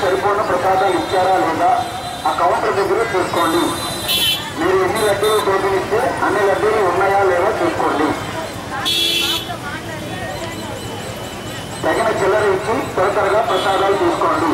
సరిపోయిన ప్రసాదాలు ఇచ్చారా లేదా ఆ కౌంటర్ దగ్గర చూసుకోండి. మీరు ఎన్ని లడ్డూలు టోకెన్ ఇస్తే అన్ని లడ్డూలు ఉన్నాయా లేవో చూసుకోండి. తగిన చిల్లర ఇచ్చి త్వరగా ప్రసాదాలు తీసుకోండి.